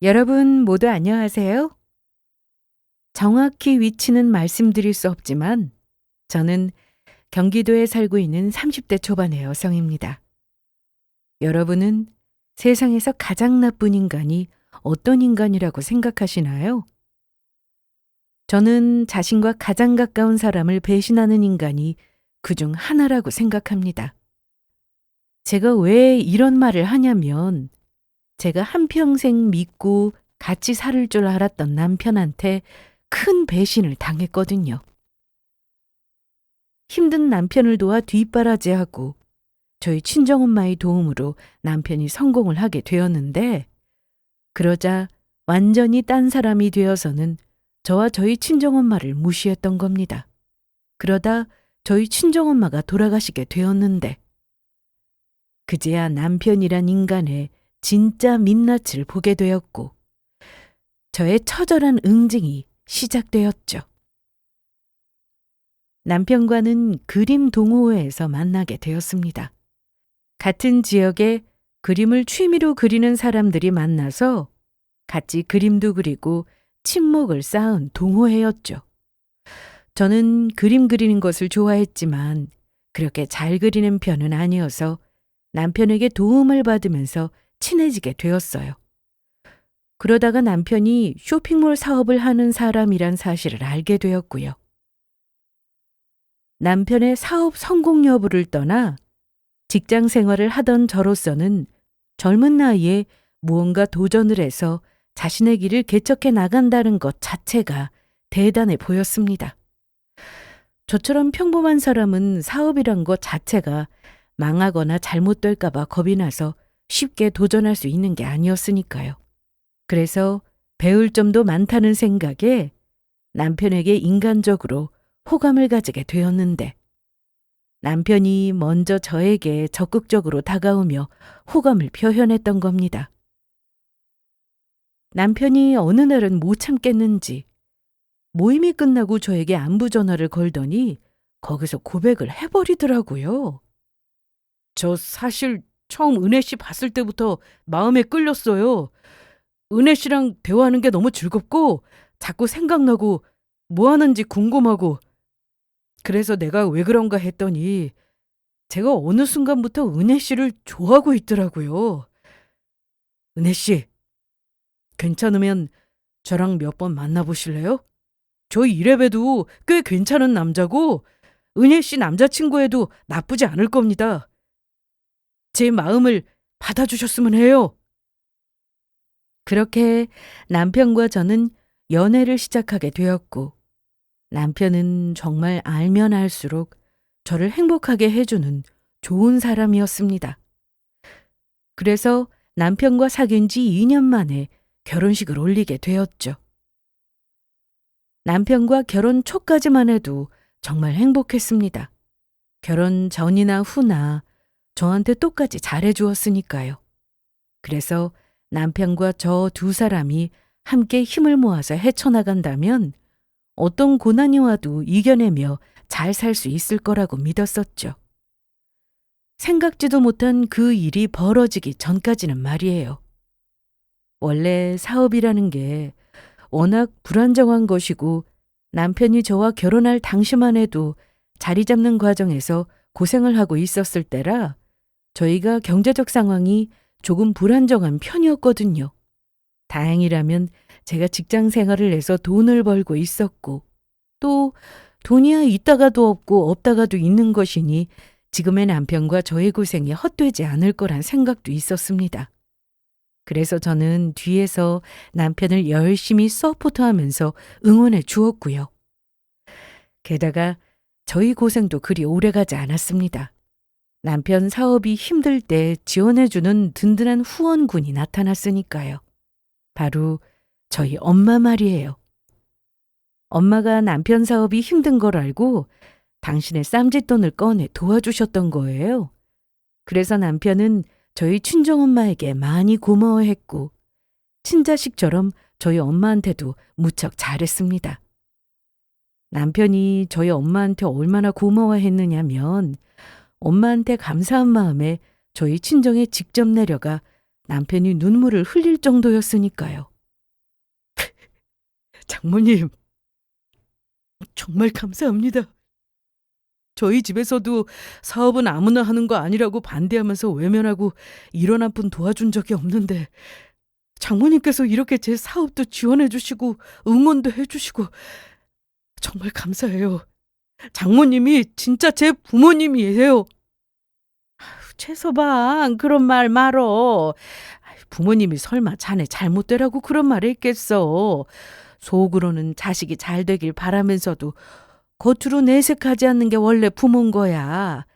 여러분 모두 안녕하세요. 정확히 위치는 말씀드릴 수 없지만 저는 경기도에 살고 있는 30대 초반의 여성입니다. 여러분은 세상에서 가장 나쁜 인간이 어떤 인간이라고 생각하시나요? 저는 자신과 가장 가까운 사람을 배신하는 인간이 그중 하나라고 생각합니다. 제가 왜 이런 말을 하냐면 제가 한평생 믿고 같이 살 줄 알았던 남편한테 큰 배신을 당했거든요. 힘든 남편을 도와 뒷바라지하고 저희 친정엄마의 도움으로 남편이 성공을 하게 되었는데 그러자 완전히 딴 사람이 되어서는 저와 저희 친정엄마를 무시했던 겁니다. 그러다 저희 친정엄마가 돌아가시게 되었는데 그제야 남편이란 인간의 진짜 민낯을 보게 되었고 저의 처절한 응징이 시작되었죠. 남편과는 그림 동호회에서 만나게 되었습니다. 같은 지역에 그림을 취미로 그리는 사람들이 만나서 같이 그림도 그리고 친목을 쌓은 동호회였죠. 저는 그림 그리는 것을 좋아했지만 그렇게 잘 그리는 편은 아니어서 남편에게 도움을 받으면서 친해지게 되었어요. 그러다가 남편이 쇼핑몰 사업을 하는 사람이란 사실을 알게 되었고요. 남편의 사업 성공 여부를 떠나 직장 생활을 하던 저로서는 젊은 나이에 무언가 도전을 해서 자신의 길을 개척해 나간다는 것 자체가 대단해 보였습니다. 저처럼 평범한 사람은 사업이란 것 자체가 망하거나 잘못될까봐 겁이 나서 쉽게 도전할 수 있는 게 아니었으니까요. 그래서 배울 점도 많다는 생각에 남편에게 인간적으로 호감을 가지게 되었는데 남편이 먼저 저에게 적극적으로 다가오며 호감을 표현했던 겁니다. 남편이 어느 날은 못 참겠는지 모임이 끝나고 저에게 안부 전화를 걸더니 거기서 고백을 해버리더라고요. 저 사실 처음 은혜 씨 봤을 때부터 마음에 끌렸어요. 은혜 씨랑 대화하는 게 너무 즐겁고 자꾸 생각나고 뭐 하는지 궁금하고 그래서 내가 왜 그런가 했더니 제가 어느 순간부터 은혜 씨를 좋아하고 있더라고요. 은혜 씨, 괜찮으면 저랑 몇 번 만나보실래요? 저 이래봬도 꽤 괜찮은 남자고 은혜 씨 남자친구에도 나쁘지 않을 겁니다. 제 마음을 받아주셨으면 해요. 그렇게 남편과 저는 연애를 시작하게 되었고 남편은 정말 알면 알수록 저를 행복하게 해주는 좋은 사람이었습니다. 그래서 남편과 사귄 지 2년 만에 결혼식을 올리게 되었죠. 남편과 결혼 초까지만 해도 정말 행복했습니다. 결혼 전이나 후나 저한테 똑같이 잘해주었으니까요. 그래서 남편과 저 두 사람이 함께 힘을 모아서 헤쳐나간다면 어떤 고난이 와도 이겨내며 잘 살 수 있을 거라고 믿었었죠. 생각지도 못한 그 일이 벌어지기 전까지는 말이에요. 원래 사업이라는 게 워낙 불안정한 것이고 남편이 저와 결혼할 당시만 해도 자리 잡는 과정에서 고생을 하고 있었을 때라 저희가 경제적 상황이 조금 불안정한 편이었거든요. 다행이라면 제가 직장 생활을 해서 돈을 벌고 있었고 또 돈이야 있다가도 없고 없다가도 있는 것이니 지금의 남편과 저의 고생이 헛되지 않을 거란 생각도 있었습니다. 그래서 저는 뒤에서 남편을 열심히 서포트하면서 응원해 주었고요. 게다가 저희 고생도 그리 오래가지 않았습니다. 남편 사업이 힘들 때 지원해주는 든든한 후원군이 나타났으니까요. 바로 저희 엄마 말이에요. 엄마가 남편 사업이 힘든 걸 알고 당신의 쌈짓돈을 꺼내 도와주셨던 거예요. 그래서 남편은 저희 친정엄마에게 많이 고마워했고 친자식처럼 저희 엄마한테도 무척 잘했습니다. 남편이 저희 엄마한테 얼마나 고마워했느냐면 엄마한테 감사한 마음에 저희 친정에 직접 내려가 남편이 눈물을 흘릴 정도였으니까요. 장모님, 정말 감사합니다. 저희 집에서도 사업은 아무나 하는 거 아니라고 반대하면서 외면하고 이런 한 푼 도와준 적이 없는데 장모님께서 이렇게 제 사업도 지원해 주시고 응원도 해 주시고 정말 감사해요. 장모님이 진짜 제 부모님이에요. 최서방, 그런 말 말어. 부모님이 설마 자네 잘못되라고 그런 말을 했겠어. 속으로는 자식이 잘 되길 바라면서도 겉으로 내색하지 않는 게 원래 부모인 거야.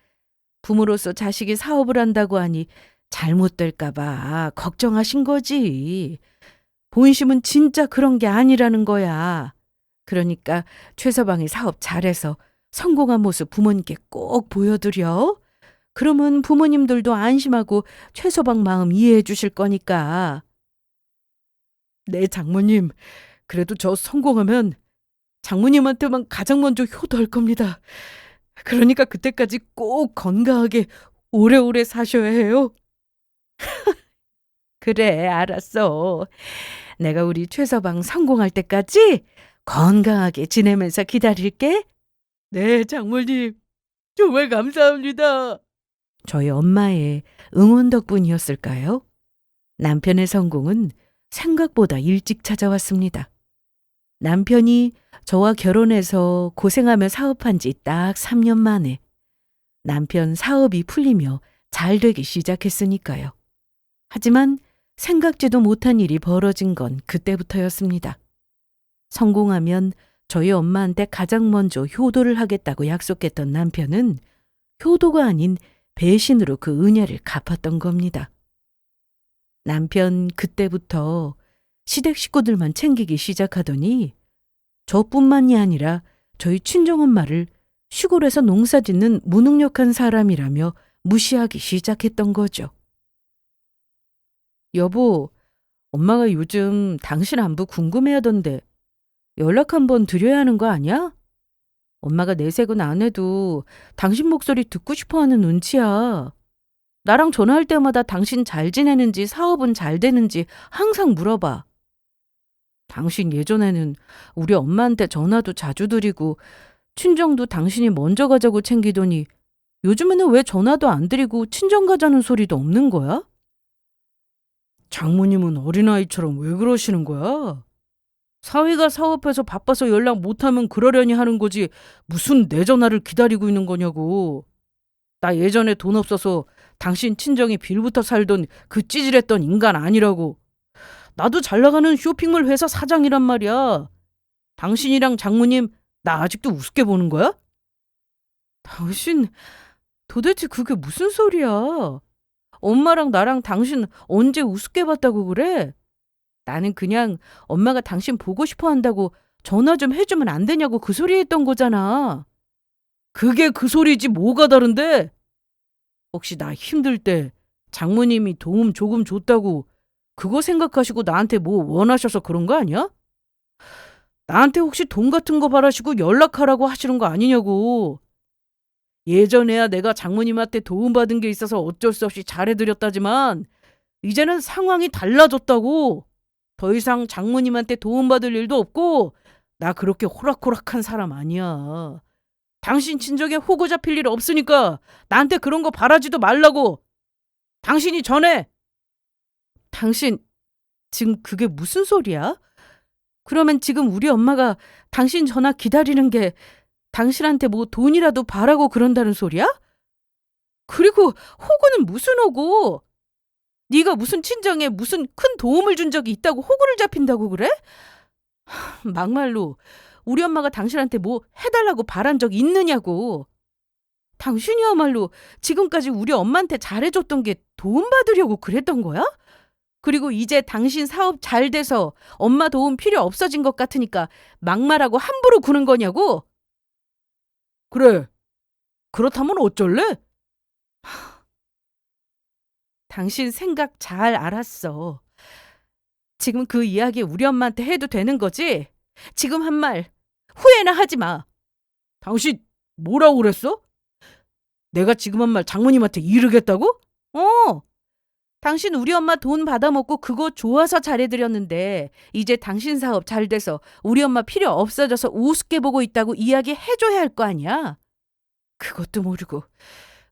부모로서 자식이 사업을 한다고 하니 잘못될까 봐 걱정하신 거지. 본심은 진짜 그런 게 아니라는 거야. 그러니까 최서방이 사업 잘해서 성공한 모습 부모님께 꼭 보여드려. 그러면 부모님들도 안심하고 최서방 마음 이해해 주실 거니까. 네, 장모님. 그래도 저 성공하면 장모님한테만 가장 먼저 효도할 겁니다. 그러니까 그때까지 꼭 건강하게 오래오래 사셔야 해요. 그래, 알았어. 내가 우리 최서방 성공할 때까지 건강하게 지내면서 기다릴게. 네, 장모님. 정말 감사합니다. 저희 엄마의 응원 덕분이었을까요? 남편의 성공은 생각보다 일찍 찾아왔습니다. 남편이 저와 결혼해서 고생하며 사업한 지 딱 3년 만에 남편 사업이 풀리며 잘 되기 시작했으니까요. 하지만 생각지도 못한 일이 벌어진 건 그때부터였습니다. 성공하면 저희 엄마한테 가장 먼저 효도를 하겠다고 약속했던 남편은 효도가 아닌 배신으로 그 은혜를 갚았던 겁니다. 남편 그때부터 시댁 식구들만 챙기기 시작하더니 저뿐만이 아니라 저희 친정엄마를 시골에서 농사 짓는 무능력한 사람이라며 무시하기 시작했던 거죠. 여보, 엄마가 요즘 당신 안부 궁금해하던데 연락 한번 드려야 하는 거 아니야? 엄마가 내색은 안 해도 당신 목소리 듣고 싶어하는 눈치야. 나랑 전화할 때마다 당신 잘 지내는지 사업은 잘 되는지 항상 물어봐. 당신 예전에는 우리 엄마한테 전화도 자주 드리고 친정도 당신이 먼저 가자고 챙기더니 요즘에는 왜 전화도 안 드리고 친정 가자는 소리도 없는 거야? 장모님은 어린아이처럼 왜 그러시는 거야? 사위가 사업해서 바빠서 연락 못하면 그러려니 하는 거지 무슨 내 전화를 기다리고 있는 거냐고. 나 예전에 돈 없어서 당신 친정이 빌부터 살던 그 찌질했던 인간 아니라고. 나도 잘 나가는 쇼핑몰 회사 사장이란 말이야. 당신이랑 장모님 나 아직도 우습게 보는 거야? 당신 도대체 그게 무슨 소리야? 엄마랑 나랑 당신 언제 우습게 봤다고 그래? 나는 그냥 엄마가 당신 보고 싶어 한다고 전화 좀 해주면 안 되냐고 그 소리 했던 거잖아. 그게 그 소리지 뭐가 다른데? 혹시 나 힘들 때 장모님이 도움 조금 줬다고 그거 생각하시고 나한테 뭐 원하셔서 그런 거 아니야? 나한테 혹시 돈 같은 거 바라시고 연락하라고 하시는 거 아니냐고. 예전에야 내가 장모님한테 도움받은 게 있어서 어쩔 수 없이 잘해드렸다지만 이제는 상황이 달라졌다고. 더 이상 장모님한테 도움받을 일도 없고 나 그렇게 호락호락한 사람 아니야. 당신 친정에 호구 잡힐 일 없으니까 나한테 그런 거 바라지도 말라고. 당신이 전해. 당신 지금 그게 무슨 소리야? 그러면 지금 우리 엄마가 당신 전화 기다리는 게 당신한테 뭐 돈이라도 바라고 그런다는 소리야? 그리고 호구는 무슨 호구? 네가 무슨 친정에 무슨 큰 도움을 준 적이 있다고 호구를 잡힌다고 그래? 막말로 우리 엄마가 당신한테 뭐 해달라고 바란 적 있느냐고. 당신이야말로 지금까지 우리 엄마한테 잘해줬던 게 도움받으려고 그랬던 거야? 그리고 이제 당신 사업 잘 돼서 엄마 도움 필요 없어진 것 같으니까 막말하고 함부로 구는 거냐고? 그래. 그렇다면 어쩔래? 당신 생각 잘 알았어. 지금 그 이야기 우리 엄마한테 해도 되는 거지? 지금 한 말 후회나 하지 마. 당신 뭐라고 그랬어? 내가 지금 한 말 장모님한테 이르겠다고? 어. 당신 우리 엄마 돈 받아먹고 그거 좋아서 잘해드렸는데 이제 당신 사업 잘 돼서 우리 엄마 필요 없어져서 우습게 보고 있다고 이야기해줘야 할 거 아니야? 그것도 모르고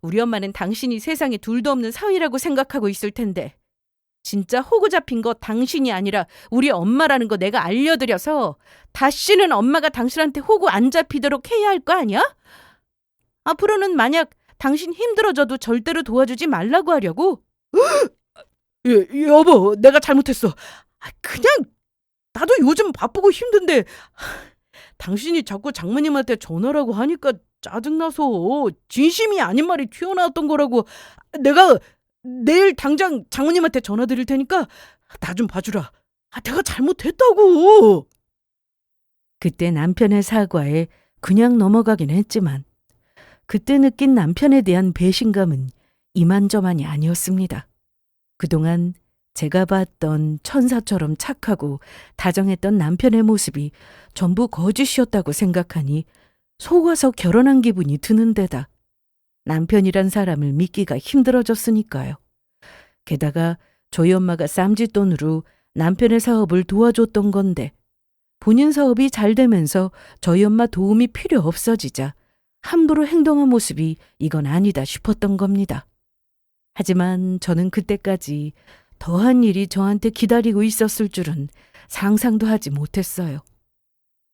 우리 엄마는 당신이 세상에 둘도 없는 사위라고 생각하고 있을 텐데 진짜 호구 잡힌 거 당신이 아니라 우리 엄마라는 거 내가 알려드려서 다시는 엄마가 당신한테 호구 안 잡히도록 해야 할 거 아니야? 앞으로는 만약 당신 힘들어져도 절대로 도와주지 말라고 하려고? 여보, 내가 잘못했어. 그냥 나도 요즘 바쁘고 힘든데 당신이 자꾸 장모님한테 전화라고 하니까 짜증나서 진심이 아닌 말이 튀어나왔던 거라고. 내가 내일 당장 장모님한테 전화 드릴 테니까 나 좀 봐주라. 내가 잘못했다고. 그때 남편의 사과에 그냥 넘어가긴 했지만 그때 느낀 남편에 대한 배신감은 이만저만이 아니었습니다. 그동안 제가 봤던 천사처럼 착하고 다정했던 남편의 모습이 전부 거짓이었다고 생각하니 속아서 결혼한 기분이 드는 데다 남편이란 사람을 믿기가 힘들어졌으니까요. 게다가 저희 엄마가 쌈짓돈으로 남편의 사업을 도와줬던 건데 본인 사업이 잘 되면서 저희 엄마 도움이 필요 없어지자 함부로 행동한 모습이 이건 아니다 싶었던 겁니다. 하지만 저는 그때까지 더한 일이 저한테 기다리고 있었을 줄은 상상도 하지 못했어요.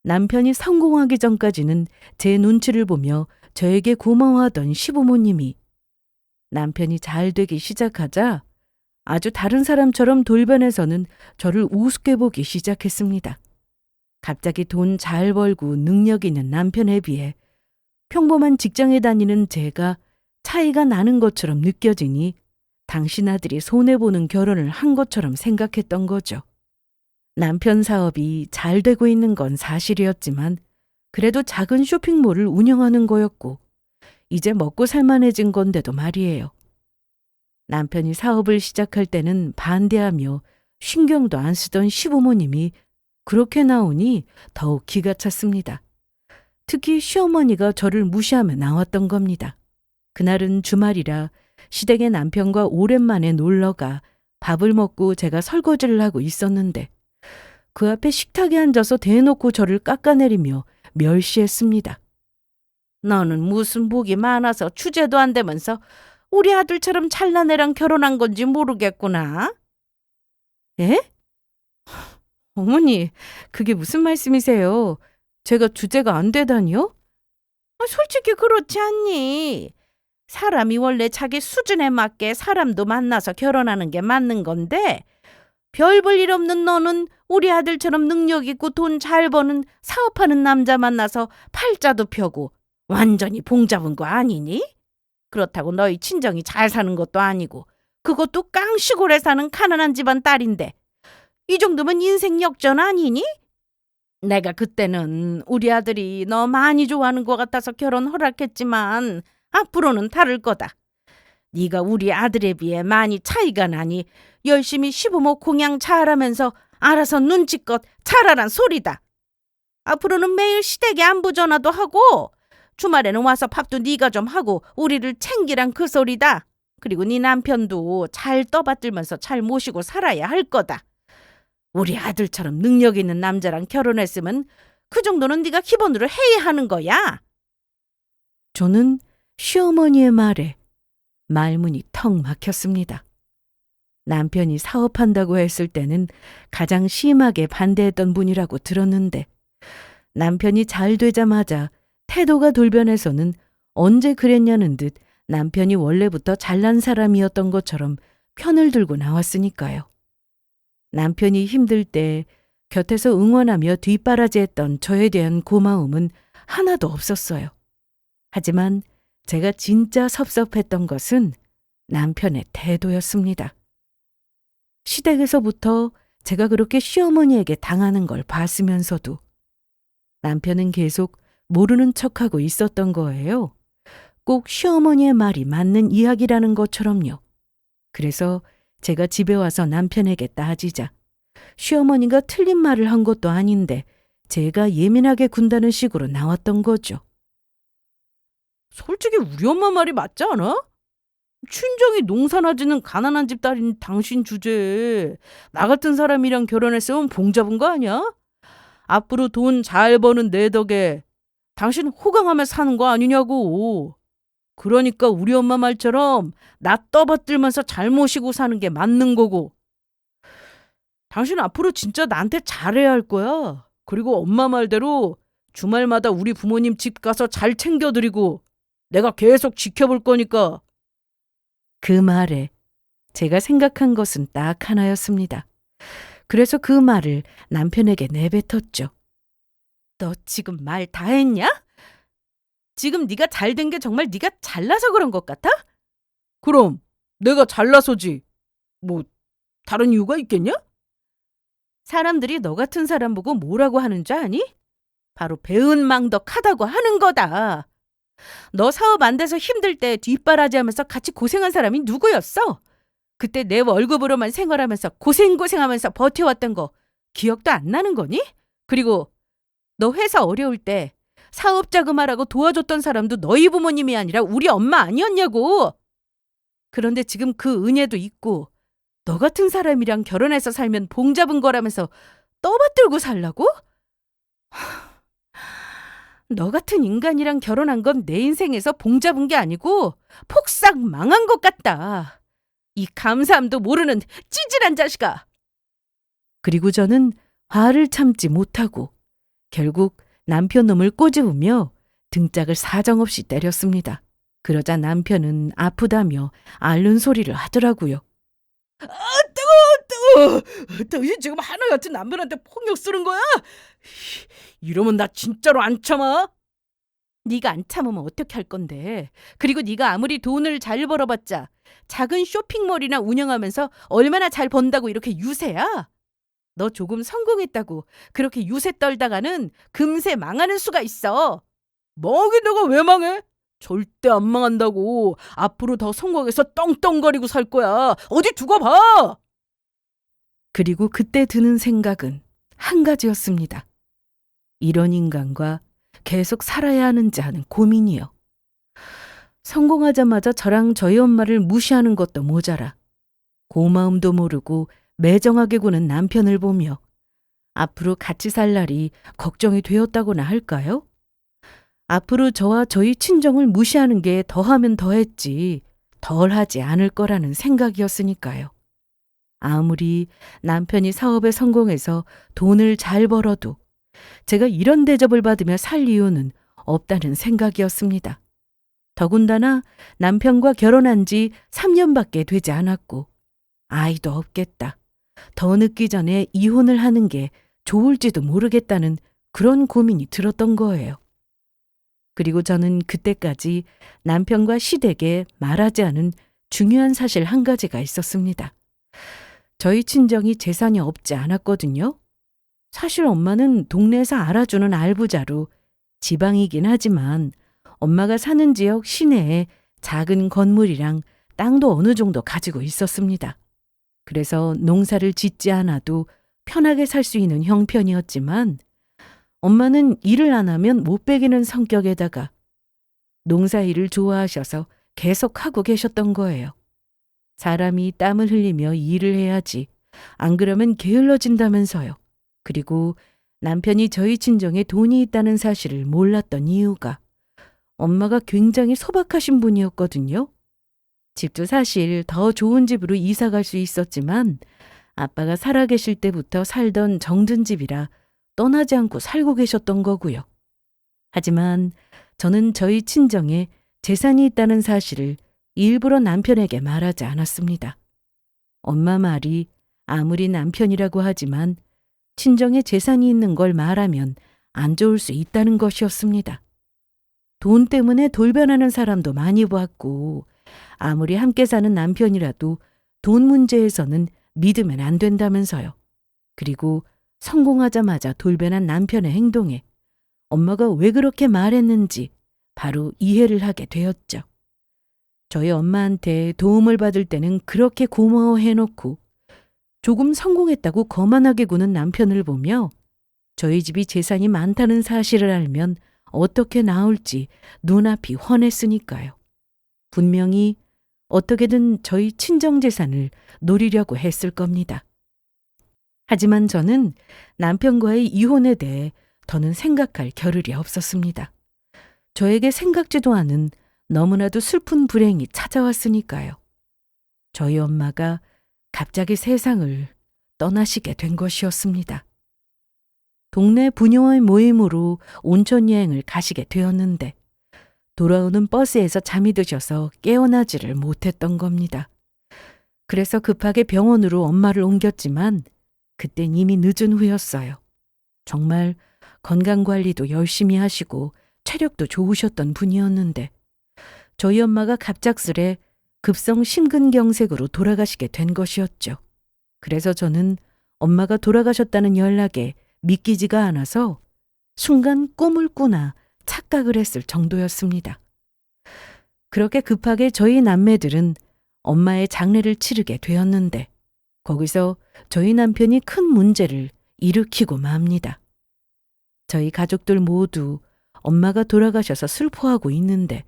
남편이 성공하기 전까지는 제 눈치를 보며 저에게 고마워하던 시부모님이 남편이 잘 되기 시작하자 아주 다른 사람처럼 돌변해서는 저를 우습게 보기 시작했습니다. 갑자기 돈 잘 벌고 능력 있는 남편에 비해 평범한 직장에 다니는 제가 차이가 나는 것처럼 느껴지니 당신 아들이 손해보는 결혼을 한 것처럼 생각했던 거죠. 남편 사업이 잘 되고 있는 건 사실이었지만 그래도 작은 쇼핑몰을 운영하는 거였고 이제 먹고 살만해진 건데도 말이에요. 남편이 사업을 시작할 때는 반대하며 신경도 안 쓰던 시부모님이 그렇게 나오니 더욱 기가 찼습니다. 특히 시어머니가 저를 무시하며 나왔던 겁니다. 그날은 주말이라 시댁의 남편과 오랜만에 놀러가 밥을 먹고 제가 설거지를 하고 있었는데 그 앞에 식탁에 앉아서 대놓고 저를 깎아내리며 멸시했습니다. 너는 무슨 복이 많아서 주제도 안 되면서 우리 아들처럼 잘난 애랑 결혼한 건지 모르겠구나. 예? 어머니, 그게 무슨 말씀이세요? 제가 주제가 안 되다니요? 솔직히 그렇지 않니? 사람이 원래 자기 수준에 맞게 사람도 만나서 결혼하는 게 맞는 건데 별 볼 일 없는 너는 우리 아들처럼 능력 있고 돈 잘 버는 사업하는 남자 만나서 팔자도 펴고 완전히 봉 잡은 거 아니니? 그렇다고 너희 친정이 잘 사는 것도 아니고 그것도 깡시골에 사는 가난한 집안 딸인데 이 정도면 인생 역전 아니니? 내가 그때는 우리 아들이 너 많이 좋아하는 것 같아서 결혼 허락했지만 앞으로는 다를 거다. 네가 우리 아들에 비해 많이 차이가 나니 열심히 시부모 공양 잘하면서 알아서 눈치껏 잘하란 소리다. 앞으로는 매일 시댁에 안부 전화도 하고 주말에는 와서 밥도 네가 좀 하고 우리를 챙기란 그 소리다. 그리고 네 남편도 잘 떠받들면서 잘 모시고 살아야 할 거다. 우리 아들처럼 능력 있는 남자랑 결혼했으면 그 정도는 네가 기본으로 해야 하는 거야. 저는 시어머니의 말에 말문이 턱 막혔습니다. 남편이 사업한다고 했을 때는 가장 심하게 반대했던 분이라고 들었는데 남편이 잘 되자마자 태도가 돌변해서는 언제 그랬냐는 듯 남편이 원래부터 잘난 사람이었던 것처럼 편을 들고 나왔으니까요. 남편이 힘들 때 곁에서 응원하며 뒷바라지했던 저에 대한 고마움은 하나도 없었어요. 하지만 제가 진짜 섭섭했던 것은 남편의 태도였습니다. 시댁에서부터 제가 그렇게 시어머니에게 당하는 걸 봤으면서도 남편은 계속 모르는 척하고 있었던 거예요. 꼭 시어머니의 말이 맞는 이야기라는 것처럼요. 그래서 제가 집에 와서 남편에게 따지자 시어머니가 틀린 말을 한 것도 아닌데 제가 예민하게 군다는 식으로 나왔던 거죠. 솔직히 우리 엄마 말이 맞지 않아? 친정이 농사나 지는 가난한 집 딸인 당신 주제에 나 같은 사람이랑 결혼했으면 봉 잡은 거 아니야? 앞으로 돈 잘 버는 내 덕에 당신 호강하며 사는 거 아니냐고. 그러니까 우리 엄마 말처럼 나 떠받들면서 잘 모시고 사는 게 맞는 거고. 당신 앞으로 진짜 나한테 잘해야 할 거야. 그리고 엄마 말대로 주말마다 우리 부모님 집 가서 잘 챙겨드리고 내가 계속 지켜볼 거니까. 그 말에 제가 생각한 것은 딱 하나였습니다. 그래서 그 말을 남편에게 내뱉었죠. 너 지금 말 다 했냐? 지금 네가 잘된 게 정말 네가 잘나서 그런 것 같아? 그럼 내가 잘나서지. 뭐 다른 이유가 있겠냐? 사람들이 너 같은 사람 보고 뭐라고 하는 줄 아니? 바로 배은망덕하다고 하는 거다. 너 사업 안 돼서 힘들 때 뒷바라지하면서 같이 고생한 사람이 누구였어? 그때 내 월급으로만 생활하면서 고생하면서 버텨왔던 거 기억도 안 나는 거니? 그리고 너 회사 어려울 때 사업 자금하라고 도와줬던 사람도 너희 부모님이 아니라 우리 엄마 아니었냐고. 그런데 지금 그 은혜도 있고 너 같은 사람이랑 결혼해서 살면 봉 잡은 거라면서 떠받들고 살라고? 너 같은 인간이랑 결혼한 건 내 인생에서 봉 잡은 게 아니고 폭삭 망한 것 같다. 이 감사함도 모르는 찌질한 자식아. 그리고 저는 화를 참지 못하고 결국 남편 놈을 꼬집으며 등짝을 사정없이 때렸습니다. 그러자 남편은 아프다며 앓는 소리를 하더라고요. 아, 뜨거워. 당신 지금 하나 같은 남편한테 폭력 쓰는 거야? 이러면 나 진짜로 안 참아. 네가 안 참으면 어떻게 할 건데. 그리고 네가 아무리 돈을 잘 벌어봤자 작은 쇼핑몰이나 운영하면서 얼마나 잘 번다고 이렇게 유세야? 너 조금 성공했다고 그렇게 유세 떨다가는 금세 망하는 수가 있어. 망하긴 내가 왜 망해? 절대 안 망한다고. 앞으로 더 성공해서 떵떵거리고 살 거야. 어디 두고 봐. 그리고 그때 드는 생각은 한 가지였습니다. 이런 인간과 계속 살아야 하는지 하는 고민이요. 성공하자마자 저랑 저희 엄마를 무시하는 것도 모자라 고마움도 모르고 매정하게 구는 남편을 보며 앞으로 같이 살 날이 걱정이 되었다고나 할까요? 앞으로 저와 저희 친정을 무시하는 게 더하면 더했지 덜하지 않을 거라는 생각이었으니까요. 아무리 남편이 사업에 성공해서 돈을 잘 벌어도 제가 이런 대접을 받으며 살 이유는 없다는 생각이었습니다. 더군다나 남편과 결혼한 지 3년밖에 되지 않았고 아이도 없겠다. 더 늦기 전에 이혼을 하는 게 좋을지도 모르겠다는 그런 고민이 들었던 거예요. 그리고 저는 그때까지 남편과 시댁에 말하지 않은 중요한 사실 한 가지가 있었습니다. 저희 친정이 재산이 없지 않았거든요. 사실 엄마는 동네에서 알아주는 알부자로 지방이긴 하지만 엄마가 사는 지역 시내에 작은 건물이랑 땅도 어느 정도 가지고 있었습니다. 그래서 농사를 짓지 않아도 편하게 살 수 있는 형편이었지만 엄마는 일을 안 하면 못 배기는 성격에다가 농사일을 좋아하셔서 계속 하고 계셨던 거예요. 사람이 땀을 흘리며 일을 해야지 안 그러면 게을러진다면서요. 그리고 남편이 저희 친정에 돈이 있다는 사실을 몰랐던 이유가 엄마가 굉장히 소박하신 분이었거든요. 집도 사실 더 좋은 집으로 이사 갈 수 있었지만 아빠가 살아계실 때부터 살던 정든 집이라 떠나지 않고 살고 계셨던 거고요. 하지만 저는 저희 친정에 재산이 있다는 사실을 일부러 남편에게 말하지 않았습니다. 엄마 말이 아무리 남편이라고 하지만 친정에 재산이 있는 걸 말하면 안 좋을 수 있다는 것이었습니다. 돈 때문에 돌변하는 사람도 많이 보았고 아무리 함께 사는 남편이라도 돈 문제에서는 믿으면 안 된다면서요. 그리고 성공하자마자 돌변한 남편의 행동에 엄마가 왜 그렇게 말했는지 바로 이해를 하게 되었죠. 저희 엄마한테 도움을 받을 때는 그렇게 고마워해놓고 조금 성공했다고 거만하게 구는 남편을 보며 저희 집이 재산이 많다는 사실을 알면 어떻게 나올지 눈앞이 훤했으니까요. 분명히 어떻게든 저희 친정 재산을 노리려고 했을 겁니다. 하지만 저는 남편과의 이혼에 대해 더는 생각할 겨를이 없었습니다. 저에게 생각지도 않은 너무나도 슬픈 불행이 찾아왔으니까요. 저희 엄마가 갑자기 세상을 떠나시게 된 것이었습니다. 동네 부녀의 모임으로 온천 여행을 가시게 되었는데 돌아오는 버스에서 잠이 드셔서 깨어나지를 못했던 겁니다. 그래서 급하게 병원으로 엄마를 옮겼지만 그땐 이미 늦은 후였어요. 정말 건강관리도 열심히 하시고 체력도 좋으셨던 분이었는데 저희 엄마가 갑작스레 급성 심근경색으로 돌아가시게 된 것이었죠. 그래서 저는 엄마가 돌아가셨다는 연락에 믿기지가 않아서 순간 꿈을 꾸나 착각을 했을 정도였습니다. 그렇게 급하게 저희 남매들은 엄마의 장례를 치르게 되었는데 거기서 저희 남편이 큰 문제를 일으키고 맙니다. 저희 가족들 모두 엄마가 돌아가셔서 슬퍼하고 있는데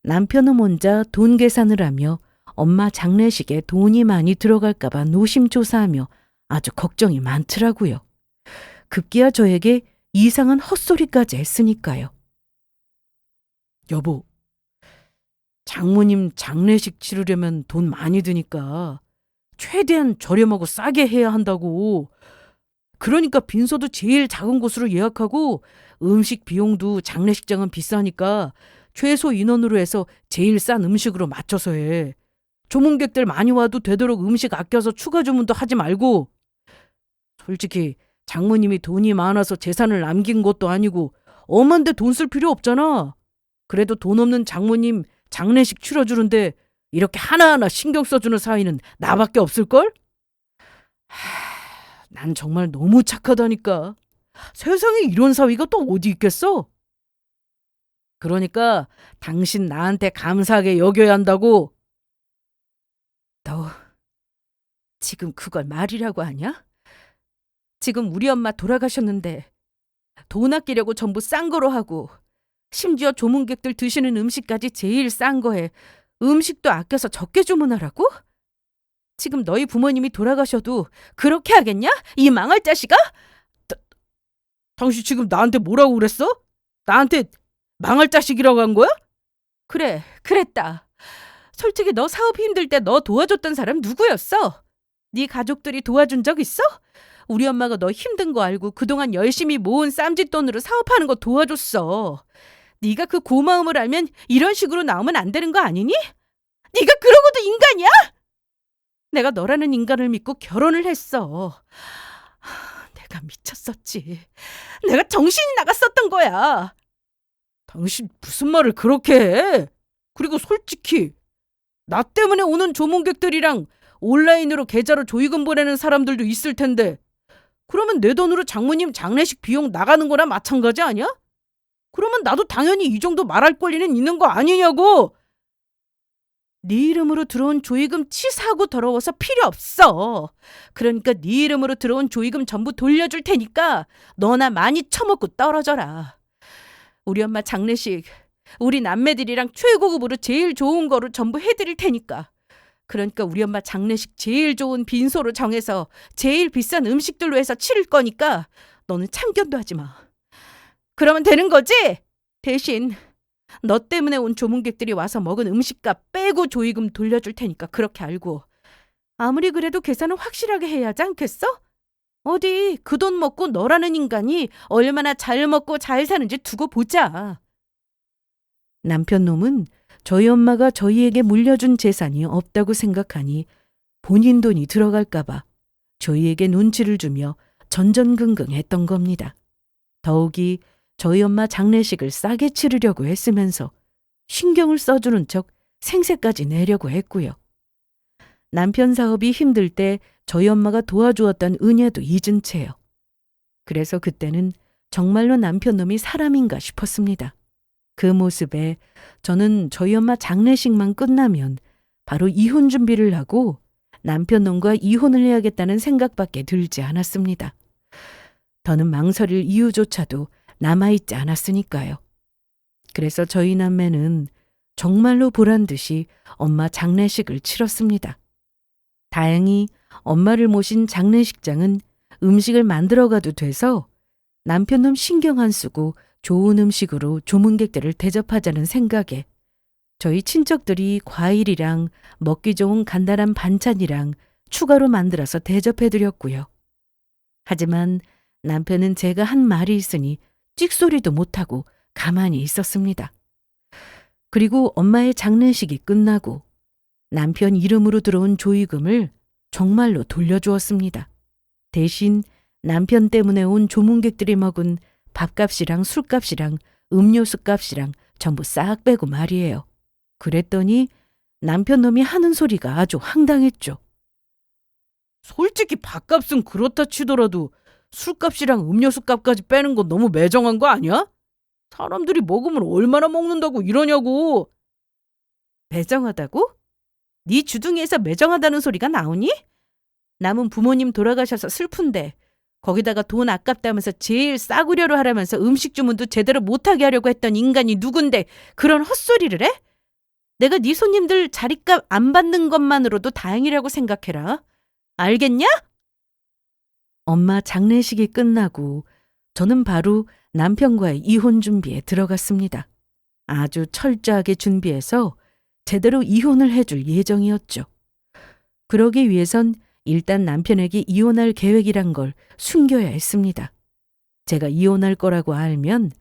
남편은 혼자 돈 계산을 하며 엄마 장례식에 돈이 많이 들어갈까 봐 노심초사하며 아주 걱정이 많더라고요. 급기야 저에게 이상한 헛소리까지 했으니까요. 여보, 장모님 장례식 치르려면 돈 많이 드니까 최대한 저렴하고 싸게 해야 한다고. 그러니까 빈소도 제일 작은 곳으로 예약하고 음식 비용도 장례식장은 비싸니까 최소 인원으로 해서 제일 싼 음식으로 맞춰서 해. 조문객들 많이 와도 되도록 음식 아껴서 추가 주문도 하지 말고. 솔직히 장모님이 돈이 많아서 재산을 남긴 것도 아니고 엄한데 돈 쓸 필요 없잖아. 그래도 돈 없는 장모님 장례식 치러주는데 이렇게 하나하나 신경 써주는 사위는 나밖에 없을걸? 난 정말 너무 착하다니까. 세상에 이런 사위가 또 어디 있겠어? 그러니까 당신 나한테 감사하게 여겨야 한다고. 너 지금 그걸 말이라고 하냐? 지금 우리 엄마 돌아가셨는데 돈 아끼려고 전부 싼 거로 하고 심지어 조문객들 드시는 음식까지 제일 싼 거에 음식도 아껴서 적게 주문하라고? 지금 너희 부모님이 돌아가셔도 그렇게 하겠냐? 이 망할 자식아? 당신 지금 나한테 뭐라고 그랬어? 나한테 망할 자식이라고 한 거야? 그래, 그랬다. 솔직히 너 사업 힘들 때 너 도와줬던 사람 누구였어? 네 가족들이 도와준 적 있어? 우리 엄마가 너 힘든 거 알고 그동안 열심히 모은 쌈짓돈으로 사업하는 거 도와줬어. 네가 그 고마움을 알면 이런 식으로 나오면 안 되는 거 아니니? 네가 그러고도 인간이야? 내가 너라는 인간을 믿고 결혼을 했어. 내가 미쳤었지. 내가 정신이 나갔었던 거야. 당신 무슨 말을 그렇게 해? 그리고 솔직히 나 때문에 오는 조문객들이랑 온라인으로 계좌로 조의금 보내는 사람들도 있을 텐데 그러면 내 돈으로 장모님 장례식 비용 나가는 거나 마찬가지 아니야? 그러면 나도 당연히 이 정도 말할 권리는 있는 거 아니냐고. 네 이름으로 들어온 조의금 치사하고 더러워서 필요 없어. 그러니까 네 이름으로 들어온 조의금 전부 돌려줄 테니까 너나 많이 처먹고 떨어져라. 우리 엄마 장례식 우리 남매들이랑 최고급으로 제일 좋은 거로 전부 해드릴 테니까. 그러니까 우리 엄마 장례식 제일 좋은 빈소로 정해서 제일 비싼 음식들로 해서 치를 거니까 너는 참견도 하지 마. 그러면 되는 거지? 대신 너 때문에 온 조문객들이 와서 먹은 음식값 빼고 조의금 돌려줄 테니까 그렇게 알고. 아무리 그래도 계산은 확실하게 해야 하지 않겠어? 어디 그 돈 먹고 너라는 인간이 얼마나 잘 먹고 잘 사는지 두고 보자. 남편 놈은 저희 엄마가 저희에게 물려준 재산이 없다고 생각하니 본인 돈이 들어갈까 봐 저희에게 눈치를 주며 전전긍긍했던 겁니다. 더욱이 저희 엄마 장례식을 싸게 치르려고 했으면서 신경을 써주는 척 생색까지 내려고 했고요. 남편 사업이 힘들 때 저희 엄마가 도와주었던 은혜도 잊은 채요. 그래서 그때는 정말로 남편 놈이 사람인가 싶었습니다. 그 모습에 저는 저희 엄마 장례식만 끝나면 바로 이혼 준비를 하고 남편 놈과 이혼을 해야겠다는 생각밖에 들지 않았습니다. 더는 망설일 이유조차도 남아있지 않았으니까요. 그래서 저희 남매는 정말로 보란 듯이 엄마 장례식을 치렀습니다. 다행히 엄마를 모신 장례식장은 음식을 만들어 가도 돼서 남편놈 신경 안 쓰고 좋은 음식으로 조문객들을 대접하자는 생각에 저희 친척들이 과일이랑 먹기 좋은 간단한 반찬이랑 추가로 만들어서 대접해드렸고요. 하지만 남편은 제가 한 말이 있으니 찍소리도 못하고 가만히 있었습니다. 그리고 엄마의 장례식이 끝나고 남편 이름으로 들어온 조의금을 정말로 돌려주었습니다. 대신 남편 때문에 온 조문객들이 먹은 밥값이랑 술값이랑 음료수 값이랑 전부 싹 빼고 말이에요. 그랬더니 남편 놈이 하는 소리가 아주 황당했죠. 솔직히 밥값은 그렇다 치더라도 술값이랑 음료수 값까지 빼는 건 너무 매정한 거 아니야? 사람들이 먹으면 얼마나 먹는다고 이러냐고. 매정하다고? 네 주둥이에서 매정하다는 소리가 나오니? 남은 부모님 돌아가셔서 슬픈데 거기다가 돈 아깝다면서 제일 싸구려로 하라면서 음식 주문도 제대로 못하게 하려고 했던 인간이 누군데 그런 헛소리를 해? 내가 네 손님들 자리값 안 받는 것만으로도 다행이라고 생각해라. 알겠냐? 엄마 장례식이 끝나고 저는 바로 남편과의 이혼 준비에 들어갔습니다. 아주 철저하게 준비해서 제대로 이혼을 해줄 예정이었죠. 그러기 위해선 일단 남편에게 이혼할 계획이란 걸 숨겨야 했습니다. 제가 이혼할 거라고 알면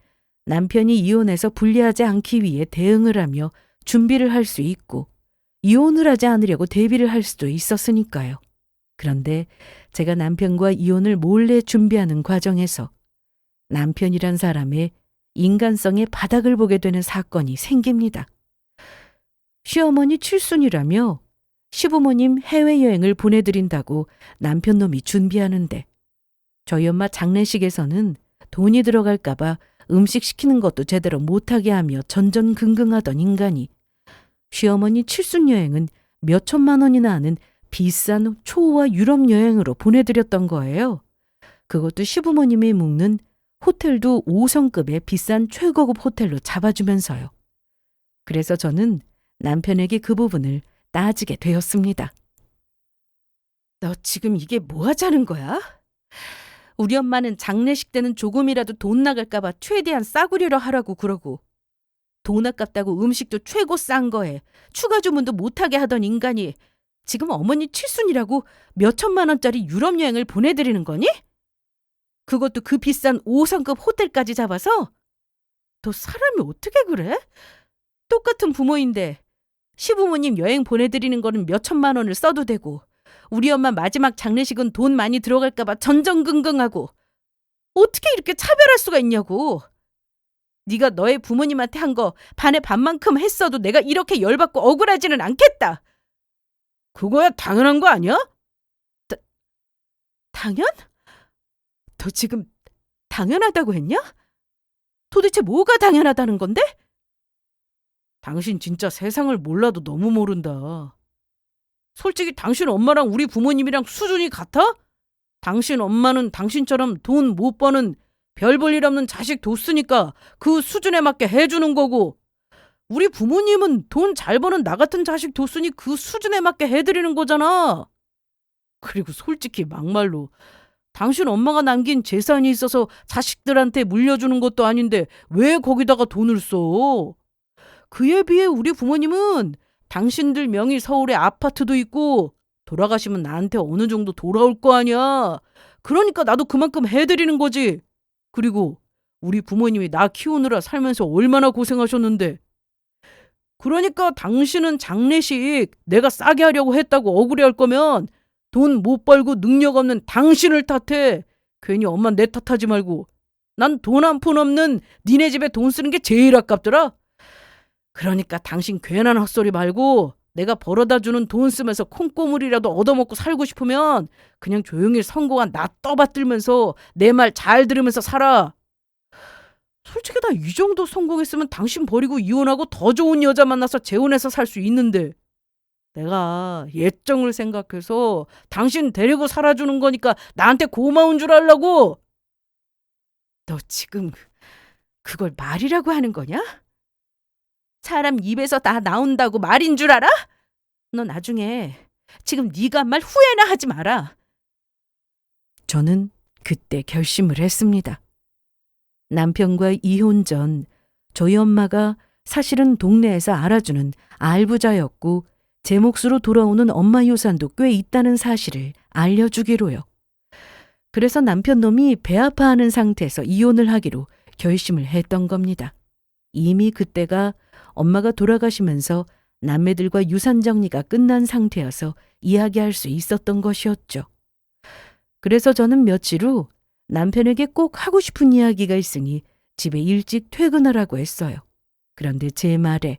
남편이 이혼해서 불리하지 않기 위해 대응을 하며 준비를 할 수 있고 이혼을 하지 않으려고 대비를 할 수도 있었으니까요. 그런데 제가 남편과 이혼을 몰래 준비하는 과정에서 남편이란 사람의 인간성의 바닥을 보게 되는 사건이 생깁니다. 시어머니 칠순이라며 시부모님 해외여행을 보내드린다고 남편놈이 준비하는데 저희 엄마 장례식에서는 돈이 들어갈까봐 음식 시키는 것도 제대로 못하게 하며 전전긍긍하던 인간이 시어머니 칠순여행은 몇 천만 원이나 하는 비싼 초호화 유럽 여행으로 보내드렸던 거예요. 그것도 시부모님이 묵는 호텔도 5성급의 비싼 최고급 호텔로 잡아주면서요. 그래서 저는 남편에게 그 부분을 따지게 되었습니다. 너 지금 이게 뭐 하자는 거야? 우리 엄마는 장례식 때는 조금이라도 돈 나갈까봐 최대한 싸구려로 하라고 그러고 돈 아깝다고 음식도 최고 싼 거에 추가 주문도 못하게 하던 인간이 지금 어머니 칠순이라고 몇 천만 원짜리 유럽 여행을 보내드리는 거니? 그것도 그 비싼 5성급 호텔까지 잡아서? 너 사람이 어떻게 그래? 똑같은 부모인데 시부모님 여행 보내드리는 거는 몇 천만 원을 써도 되고 우리 엄마 마지막 장례식은 돈 많이 들어갈까봐 전전긍긍하고 어떻게 이렇게 차별할 수가 있냐고. 네가 너의 부모님한테 한 거 반의 반만큼 했어도 내가 이렇게 열받고 억울하지는 않겠다. 그거야 당연한 거 아니야? 당연? 너 지금 당연하다고 했냐? 도대체 뭐가 당연하다는 건데? 당신 진짜 세상을 몰라도 너무 모른다. 솔직히 당신 엄마랑 우리 부모님이랑 수준이 같아? 당신 엄마는 당신처럼 돈 못 버는 별 볼 일 없는 자식 뒀으니까 그 수준에 맞게 해주는 거고 우리 부모님은 돈 잘 버는 나 같은 자식 뒀으니 그 수준에 맞게 해드리는 거잖아. 그리고 솔직히 막말로 당신 엄마가 남긴 재산이 있어서 자식들한테 물려주는 것도 아닌데 왜 거기다가 돈을 써? 그에 비해 우리 부모님은 당신들 명의 서울에 아파트도 있고 돌아가시면 나한테 어느 정도 돌아올 거 아니야. 그러니까 나도 그만큼 해드리는 거지. 그리고 우리 부모님이 나 키우느라 살면서 얼마나 고생하셨는데. 그러니까 당신은 장례식 내가 싸게 하려고 했다고 억울해할 거면 돈 못 벌고 능력 없는 당신을 탓해. 괜히 엄마 내 탓하지 말고. 난 돈 한 푼 없는 니네 집에 돈 쓰는 게 제일 아깝더라. 그러니까 당신 괜한 헛소리 말고 내가 벌어다 주는 돈 쓰면서 콩고물이라도 얻어먹고 살고 싶으면 그냥 조용히 성공한 나 떠받들면서 내 말 잘 들으면서 살아. 솔직히 나 이 정도 성공했으면 당신 버리고 이혼하고 더 좋은 여자 만나서 재혼해서 살 수 있는데 내가 예정을 생각해서 당신 데리고 살아주는 거니까 나한테 고마운 줄 알라고. 너 지금 그걸 말이라고 하는 거냐? 사람 입에서 다 나온다고 말인 줄 알아? 너 나중에 지금 네가 한 말 후회나 하지 마라. 저는 그때 결심을 했습니다. 남편과 이혼 전 저희 엄마가 사실은 동네에서 알아주는 알부자였고 제 몫으로 돌아오는 엄마 유산도 꽤 있다는 사실을 알려주기로요. 그래서 남편 놈이 배 아파하는 상태에서 이혼을 하기로 결심을 했던 겁니다. 이미 그때가 엄마가 돌아가시면서 남매들과 유산 정리가 끝난 상태여서 이야기할 수 있었던 것이었죠. 그래서 저는 며칠 후 남편에게 꼭 하고 싶은 이야기가 있으니 집에 일찍 퇴근하라고 했어요. 그런데 제 말에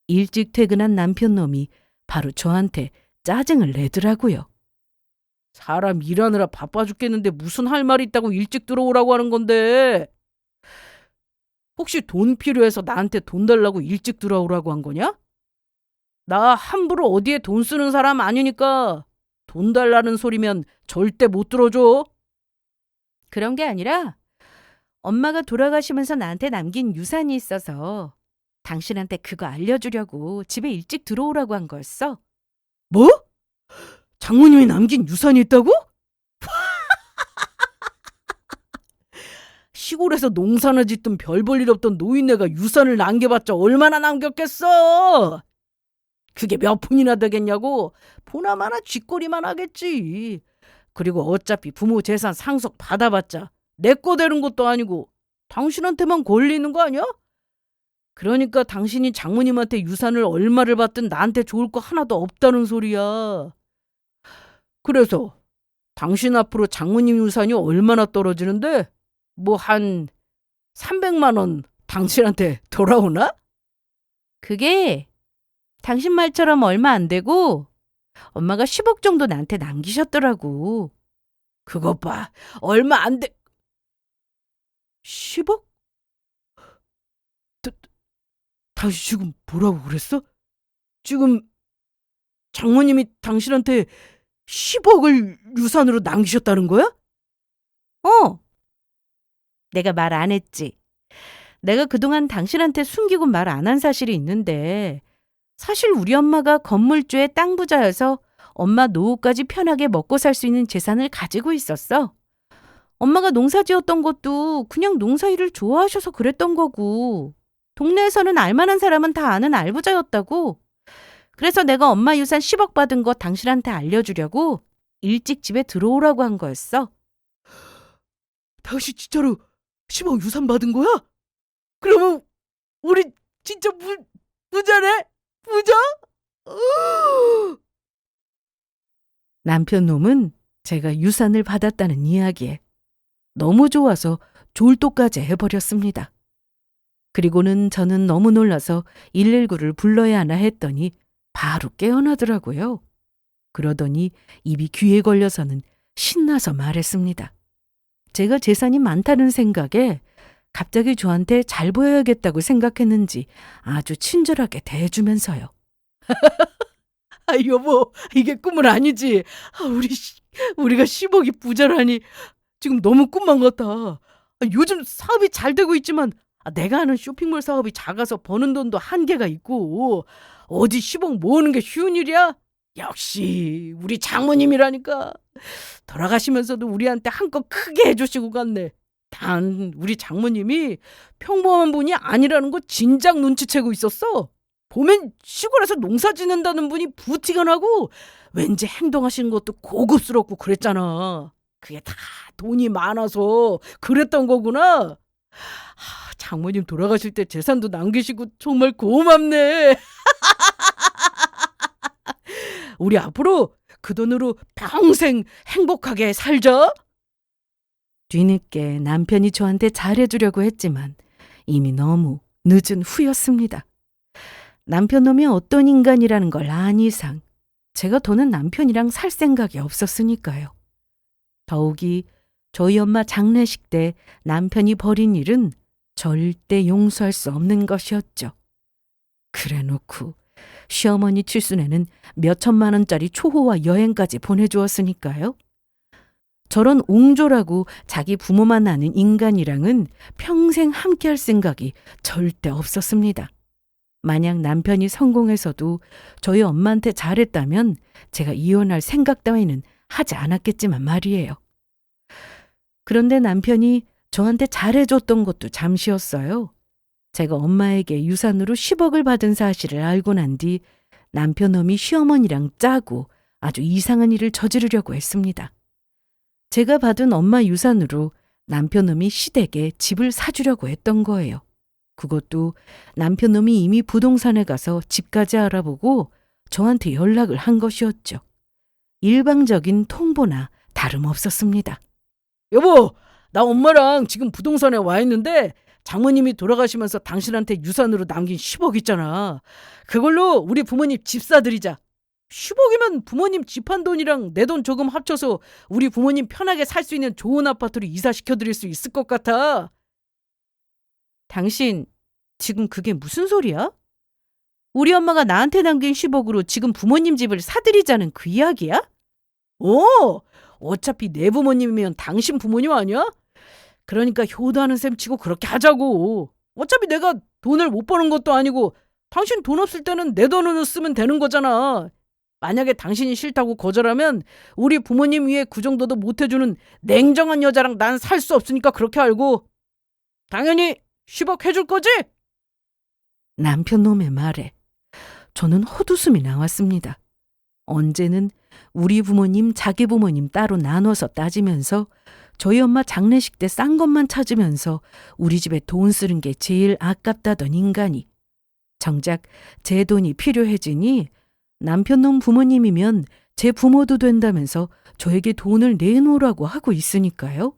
일찍 퇴근한 남편 놈이 바로 저한테 짜증을 내더라고요. 사람 일하느라 바빠 죽겠는데 무슨 할 말이 있다고 일찍 들어오라고 하는 건데. 혹시 돈 필요해서 나한테 돈 달라고 일찍 들어오라고 한 거냐? 나 함부로 어디에 돈 쓰는 사람 아니니까 돈 달라는 소리면 절대 못 들어줘. 그런 게 아니라 엄마가 돌아가시면서 나한테 남긴 유산이 있어서 당신한테 그거 알려주려고 집에 일찍 들어오라고 한 거였어. 뭐? 장모님이 남긴 유산이 있다고? 시골에서 농사나 짓던 별 볼 일 없던 노인네가 유산을 남겨봤자 얼마나 남겼겠어? 그게 몇 푼이나 되겠냐고? 보나마나 쥐꼬리만 하겠지. 그리고 어차피 부모 재산 상속 받아봤자 내 거 되는 것도 아니고 당신한테만 걸리는 거 아니야? 그러니까 당신이 장모님한테 유산을 얼마를 받든 나한테 좋을 거 하나도 없다는 소리야. 그래서 당신 앞으로 장모님 유산이 얼마나 떨어지는데? 뭐 한 300만 원 당신한테 돌아오나? 그게 당신 말처럼 얼마 안 되고 엄마가 10억 정도 나한테 남기셨더라고. 그것 봐. 얼마 안 돼. 10억? 다시 지금 뭐라고 그랬어? 지금 장모님이 당신한테 10억을 유산으로 남기셨다는 거야? 내가 말 안 했지. 내가 그동안 당신한테 숨기고 말 안 한 사실이 있는데 사실 우리 엄마가 건물주의 땅 부자여서 엄마 노후까지 편하게 먹고 살 수 있는 재산을 가지고 있었어. 엄마가 농사 지었던 것도 그냥 농사일을 좋아하셔서 그랬던 거고 동네에서는 알만한 사람은 다 아는 알부자였다고. 그래서 내가 엄마 유산 10억 받은 거 당신한테 알려주려고 일찍 집에 들어오라고 한 거였어. 당신 진짜로 10억 유산 받은 거야? 그러면 우리 진짜 부자네? 부자? 남편 놈은 제가 유산을 받았다는 이야기에 너무 좋아서 졸도까지 해버렸습니다. 그리고는 저는 너무 놀라서 119를 불러야 하나 했더니 바로 깨어나더라고요. 그러더니 입이 귀에 걸려서는 신나서 말했습니다. 제가 재산이 많다는 생각에 갑자기 저한테 잘 보여야겠다고 생각했는지 아주 친절하게 대해주면서요. 여보, 이게 꿈은 아니지. 우리가 10억이 부자라니 지금 너무 꿈만 같아. 요즘 사업이 잘 되고 있지만 내가 하는 쇼핑몰 사업이 작아서 버는 돈도 한계가 있고 어디 10억 모으는 게 쉬운 일이야? 역시 우리 장모님이라니까. 돌아가시면서도 우리한테 한껏 크게 해주시고 갔네. 단 우리 장모님이 평범한 분이 아니라는 거 진작 눈치채고 있었어. 보면 시골에서 농사 짓는다는 분이 부티간하고 왠지 행동하시는 것도 고급스럽고 그랬잖아. 그게 다 돈이 많아서 그랬던 거구나. 장모님 돌아가실 때 재산도 남기시고 정말 고맙네. 우리 앞으로 그 돈으로 평생 행복하게 살자. 뒤늦게 남편이 저한테 잘해주려고 했지만 이미 너무 늦은 후였습니다. 남편 놈이 어떤 인간이라는 걸 안 이상 제가 더는 남편이랑 살 생각이 없었으니까요. 더욱이 저희 엄마 장례식 때 남편이 벌인 일은 절대 용서할 수 없는 것이었죠. 그래놓고 시어머니 칠순에는 몇 천만 원짜리 초호화 여행까지 보내주었으니까요. 저런 옹졸하고 자기 부모만 아는 인간이랑은 평생 함께할 생각이 절대 없었습니다. 만약 남편이 성공해서도 저희 엄마한테 잘했다면 제가 이혼할 생각 따위는 하지 않았겠지만 말이에요. 그런데 남편이 저한테 잘해줬던 것도 잠시였어요. 제가 엄마에게 유산으로 10억을 받은 사실을 알고 난 뒤 남편놈이 시어머니랑 짜고 아주 이상한 일을 저지르려고 했습니다. 제가 받은 엄마 유산으로 남편놈이 시댁에 집을 사주려고 했던 거예요. 그것도 남편놈이 이미 부동산에 가서 집까지 알아보고 저한테 연락을 한 것이었죠. 일방적인 통보나 다름없었습니다. 여보, 나 엄마랑 지금 부동산에 와 있는데 장모님이 돌아가시면서 당신한테 유산으로 남긴 10억 있잖아. 그걸로 우리 부모님 집 사드리자. 10억이면 부모님 집 한 돈이랑 내 돈 조금 합쳐서 우리 부모님 편하게 살 수 있는 좋은 아파트로 이사시켜드릴 수 있을 것 같아. 당신 지금 그게 무슨 소리야? 우리 엄마가 나한테 남긴 10억으로 지금 부모님 집을 사드리자는 그 이야기야? 어차피 내 부모님이면 당신 부모님 아니야? 그러니까 효도하는 셈 치고 그렇게 하자고. 어차피 내가 돈을 못 버는 것도 아니고 당신 돈 없을 때는 내 돈으로 쓰면 되는 거잖아. 만약에 당신이 싫다고 거절하면 우리 부모님 위해 그 정도도 못 해주는 냉정한 여자랑 난 살 수 없으니까 그렇게 알고. 당연히 10억 해줄 거지? 남편놈의 말에 저는 헛웃음이 나왔습니다. 언제는 우리 부모님, 자기 부모님 따로 나눠서 따지면서 저희 엄마 장례식 때 싼 것만 찾으면서 우리 집에 돈 쓰는 게 제일 아깝다던 인간이 정작 제 돈이 필요해지니 남편놈 부모님이면 제 부모도 된다면서 저에게 돈을 내놓으라고 하고 있으니까요.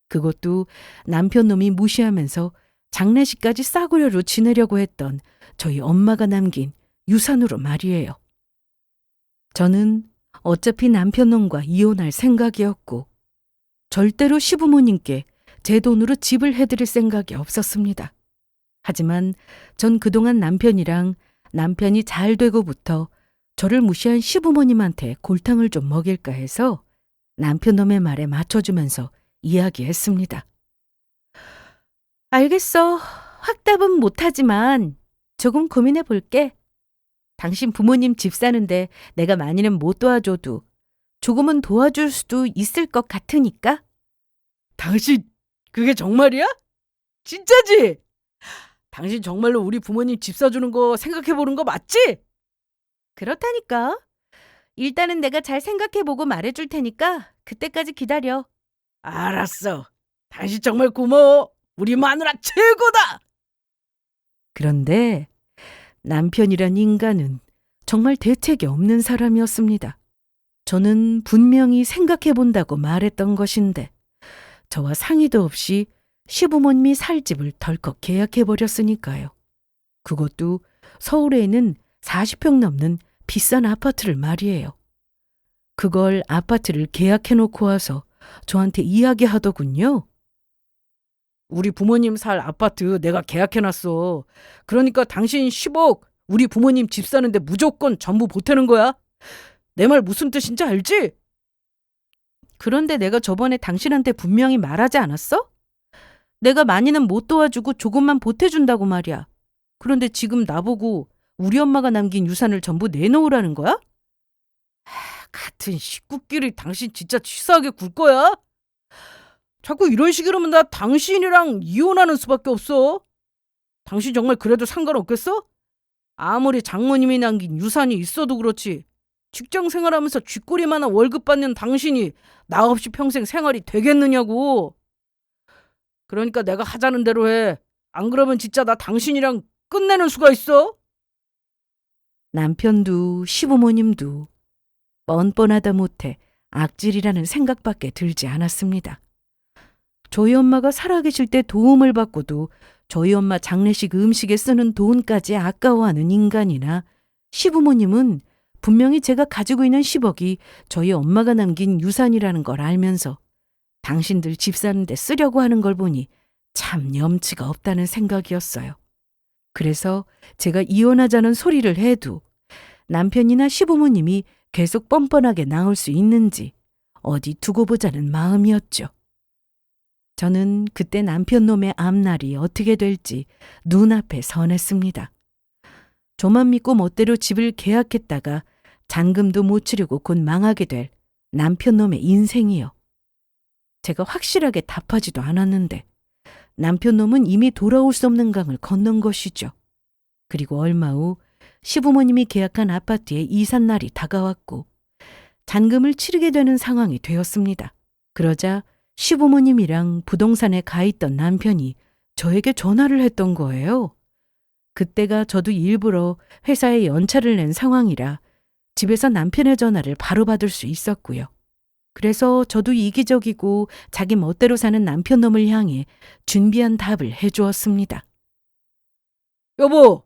그것도 남편놈이 무시하면서 장례식까지 싸구려로 지내려고 했던 저희 엄마가 남긴 유산으로 말이에요. 저는 어차피 남편놈과 이혼할 생각이었고 절대로 시부모님께 제 돈으로 집을 해드릴 생각이 없었습니다. 하지만 전 그동안 남편이랑 남편이 잘 되고부터 저를 무시한 시부모님한테 골탕을 좀 먹일까 해서 남편놈의 말에 맞춰주면서 이야기했습니다. 알겠어. 확답은 못하지만 조금 고민해 볼게. 당신 부모님 집 사는데 내가 많이는 못 도와줘도 조금은 도와줄 수도 있을 것 같으니까. 당신 그게 정말이야? 진짜지? 당신 정말로 우리 부모님 집 사주는 거 생각해보는 거 맞지? 그렇다니까. 일단은 내가 잘 생각해보고 말해줄 테니까 그때까지 기다려. 알았어. 당신 정말 고마워. 우리 마누라 최고다. 그런데 남편이란 인간은 정말 대책이 없는 사람이었습니다. 저는 분명히 생각해본다고 말했던 것인데 저와 상의도 없이 시부모님이 살 집을 덜컥 계약해버렸으니까요. 그것도 서울에 있는 40평 넘는 비싼 아파트를 말이에요. 그걸 아파트를 계약해놓고 와서 저한테 이야기하더군요. 우리 부모님 살 아파트 내가 계약해놨어. 그러니까 당신 10억 우리 부모님 집 사는데 무조건 전부 보태는 거야. 내 말 무슨 뜻인지 알지? 그런데 내가 저번에 당신한테 분명히 말하지 않았어? 내가 많이는 못 도와주고 조금만 보태준다고 말이야. 그런데 지금 나보고 우리 엄마가 남긴 유산을 전부 내놓으라는 거야? 같은 식구끼리 당신 진짜 치사하게 굴 거야? 자꾸 이런 식이라면 나 당신이랑 이혼하는 수밖에 없어. 당신 정말 그래도 상관없겠어? 아무리 장모님이 남긴 유산이 있어도 그렇지. 직장 생활하면서 쥐꼬리만한 월급 받는 당신이 나 없이 평생 생활이 되겠느냐고. 그러니까 내가 하자는 대로 해. 안 그러면 진짜 나 당신이랑 끝내는 수가 있어. 남편도 시부모님도 뻔뻔하다 못해 악질이라는 생각밖에 들지 않았습니다. 저희 엄마가 살아계실 때 도움을 받고도 저희 엄마 장례식 음식에 쓰는 돈까지 아까워하는 인간이나 시부모님은 분명히 제가 가지고 있는 10억이 저희 엄마가 남긴 유산이라는 걸 알면서 당신들 집 사는데 쓰려고 하는 걸 보니 참 염치가 없다는 생각이었어요. 그래서 제가 이혼하자는 소리를 해도 남편이나 시부모님이 계속 뻔뻔하게 나올 수 있는지 어디 두고 보자는 마음이었죠. 저는 그때 남편 놈의 앞날이 어떻게 될지 눈앞에 선했습니다. 저만 믿고 멋대로 집을 계약했다가 잔금도 못 치르고 곧 망하게 될 남편 놈의 인생이요. 제가 확실하게 답하지도 않았는데 남편 놈은 이미 돌아올 수 없는 강을 건넌 것이죠. 그리고 얼마 후 시부모님이 계약한 아파트에 이삿 날이 다가왔고 잔금을 치르게 되는 상황이 되었습니다. 그러자 시부모님이랑 부동산에 가 있던 남편이 저에게 전화를 했던 거예요. 그때가 저도 일부러 회사에 연차를 낸 상황이라 집에서 남편의 전화를 바로 받을 수 있었고요. 그래서 저도 이기적이고 자기 멋대로 사는 남편 놈을 향해 준비한 답을 해주었습니다. 여보,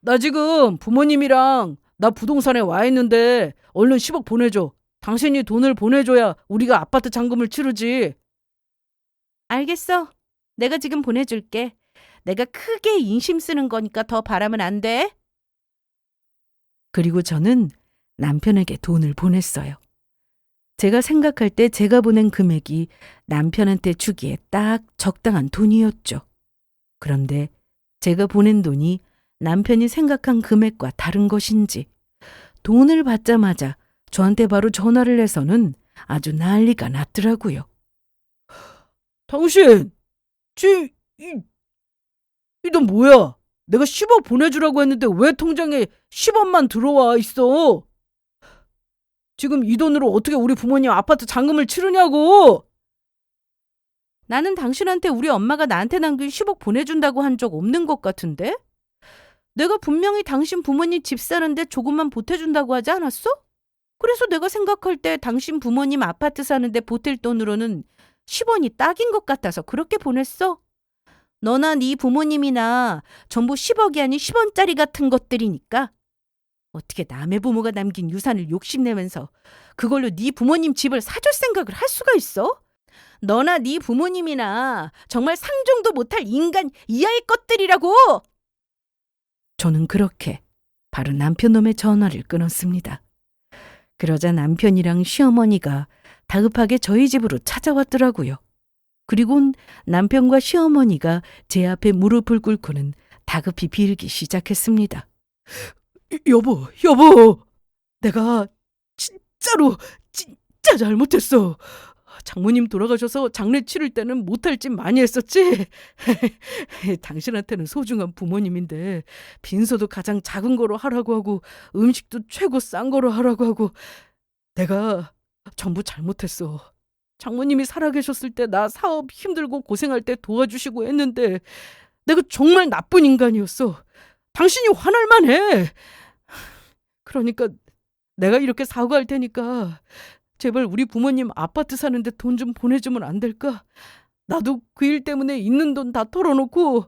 나 지금 부모님이랑 나 부동산에 와 있는데 얼른 10억 보내줘. 당신이 돈을 보내줘야 우리가 아파트 잔금을 치르지. 알겠어. 내가 지금 보내줄게. 내가 크게 인심 쓰는 거니까 더 바라면 안 돼. 그리고 저는 남편에게 돈을 보냈어요. 제가 생각할 때 제가 보낸 금액이 남편한테 주기에 딱 적당한 돈이었죠. 그런데 제가 보낸 돈이 남편이 생각한 금액과 다른 것인지 돈을 받자마자 저한테 바로 전화를 해서는 아주 난리가 났더라고요. 당신, 이 돈 뭐야? 내가 10억 보내주라고 했는데 왜 통장에 10억만 들어와 있어? 지금 이 돈으로 어떻게 우리 부모님 아파트 잔금을 치르냐고! 나는 당신한테 우리 엄마가 나한테 남긴 10억 보내준다고 한 적 없는 것 같은데? 내가 분명히 당신 부모님 집 사는데 조금만 보태준다고 하지 않았어? 그래서 내가 생각할 때 당신 부모님 아파트 사는데 보탤 돈으로는 10원이 딱인 것 같아서 그렇게 보냈어. 너나 네 부모님이나 전부 10억이 아닌 10원짜리 같은 것들이니까. 어떻게 남의 부모가 남긴 유산을 욕심내면서 그걸로 네 부모님 집을 사줄 생각을 할 수가 있어? 너나 네 부모님이나 정말 상종도 못할 인간 이하의 것들이라고! 저는 그렇게 바로 남편 놈의 전화를 끊었습니다. 그러자 남편이랑 시어머니가 다급하게 저희 집으로 찾아왔더라고요. 그리곤 남편과 시어머니가 제 앞에 무릎을 꿇고는 다급히 빌기 시작했습니다. 여보, 내가 진짜 잘못했어. 장모님 돌아가셔서 장례 치를 때는 못할 짓 많이 했었지? 당신한테는 소중한 부모님인데 빈소도 가장 작은 거로 하라고 하고 음식도 최고 싼 거로 하라고 하고 내가 전부 잘못했어. 장모님이 살아계셨을 때 나 사업 힘들고 고생할 때 도와주시고 했는데 내가 정말 나쁜 인간이었어. 당신이 화날 만해. 그러니까 내가 이렇게 사과할 테니까 제발 우리 부모님 아파트 사는데 돈 좀 보내주면 안 될까? 나도 그 일 때문에 있는 돈 다 털어놓고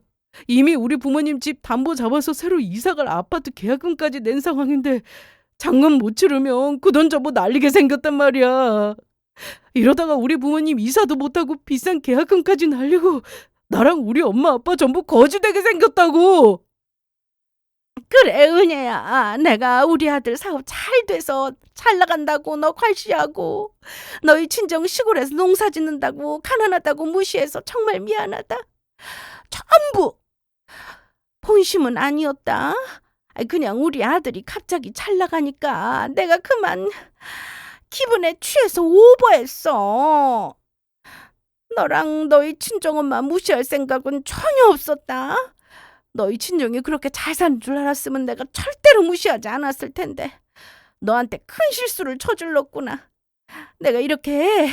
이미 우리 부모님 집 담보 잡아서 새로 이사갈 아파트 계약금까지 낸 상황인데 잔금 못 치르면 그 돈 전부 날리게 생겼단 말이야. 이러다가 우리 부모님 이사도 못하고 비싼 계약금까지 날리고 나랑 우리 엄마 아빠 전부 거지 되게 생겼다고. 그래 은혜야, 내가 우리 아들 사업 잘 돼서 잘 나간다고 너 괄시하고 너희 친정 시골에서 농사 짓는다고 가난하다고 무시해서 정말 미안하다. 전부 본심은 아니었다. 그냥 우리 아들이 갑자기 잘 나가니까 내가 그만 기분에 취해서 오버했어. 너랑 너희 친정엄마 무시할 생각은 전혀 없었다. 너희 친정이 그렇게 잘 사는 줄 알았으면 내가 절대로 무시하지 않았을 텐데 너한테 큰 실수를 저질렀구나. 내가 이렇게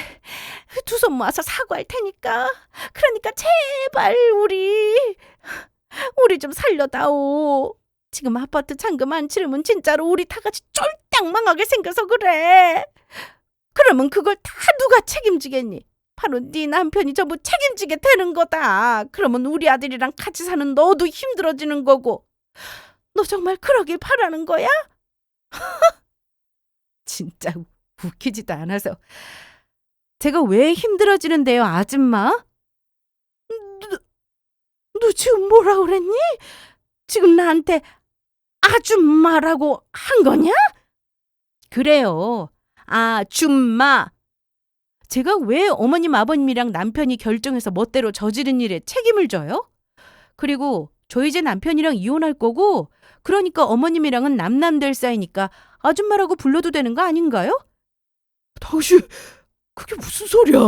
두 손 모아서 사과할 테니까 그러니까 제발 우리 좀 살려다오. 지금 아파트 잔금 안 치르면 진짜로 우리 다 같이 쫄딱 망하게 생겨서 그래. 그러면 그걸 다 누가 책임지겠니? 바로 네 남편이 전부 책임지게 되는 거다. 그러면 우리 아들이랑 같이 사는 너도 힘들어지는 거고. 너 정말 그러길 바라는 거야? 진짜 웃기지도 않아서. 제가 왜 힘들어지는데요, 아줌마? 너 지금 뭐라 그랬니? 지금 나한테 아줌마라고 한 거냐? 그래요. 아줌마. 제가 왜 어머님 아버님이랑 남편이 결정해서 멋대로 저지른 일에 책임을 져요? 그리고 저 이제 남편이랑 이혼할 거고, 그러니까 어머님이랑은 남남될 사이니까 아줌마라고 불러도 되는 거 아닌가요? 당신 그게 무슨 소리야?